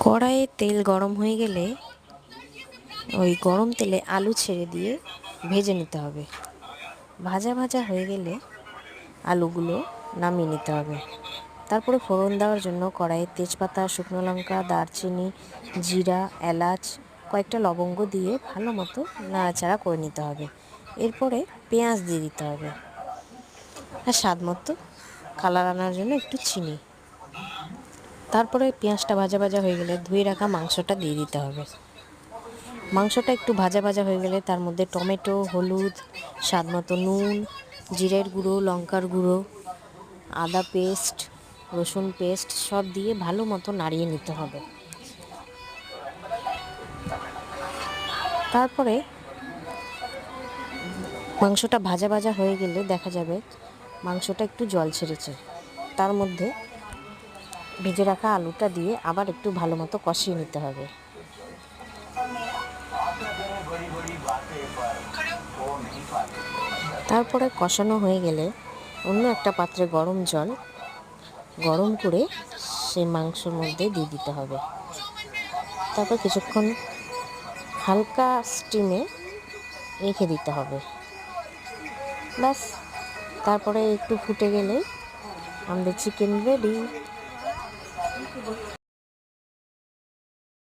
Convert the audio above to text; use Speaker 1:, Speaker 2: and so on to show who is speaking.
Speaker 1: কড়াইয়ে তেল গরম হয়ে গেলে ওই গরম তেলে আলু ছেড়ে দিয়ে ভেজে নিতে হবে। ভাজা ভাজা হয়ে গেলে আলুগুলো নামিয়ে নিতে হবে। তারপরে ফোড়ন দেওয়ার জন্য কড়াইয়ে তেজপাতা, শুকনো লঙ্কা, দারচিনি, জিরা, এলাচ, কয়েকটা লবঙ্গ দিয়ে ভালো মতো নাড়াচাড়া করে নিতে হবে। এরপরে পেঁয়াজ দিয়ে দিতে হবে আর স্বাদ মতো কালার আনার জন্য একটু চিনি। তারপরে পেঁয়াজটা ভাজা ভাজা হয়ে গেলে ধুয়ে রাখা মাংসটা দিয়ে দিতে হবে। মাংসটা একটু ভাজা ভাজা হয়ে গেলে তার মধ্যে টমেটো, হলুদ, স্বাদ মতো নুন, জিরের গুঁড়ো, লঙ্কার গুঁড়ো, আদা পেস্ট, রসুন পেস্ট সব দিয়ে ভালো মতো নাড়িয়ে নিতে হবে। তারপরে মাংসটা ভাজা ভাজা হয়ে গেলে দেখা যাবে মাংসটা একটু জল ছেড়েছে। তার মধ্যে ভেজে রাখা আলুটা দিয়ে আবার একটু ভালো মতো কষিয়ে নিতে হবে। তারপরে কষানো হয়ে গেলে অন্য একটা পাত্রে গরম জল গরম করে সেই মাংসের মধ্যে দিয়ে দিতে হবে। তারপর কিছুক্ষণ হালকা স্টিমে রেখে দিতে হবে। ব্যাস, তারপরে একটু ফুটে গেলেই আমাদের চিকেন রেডি।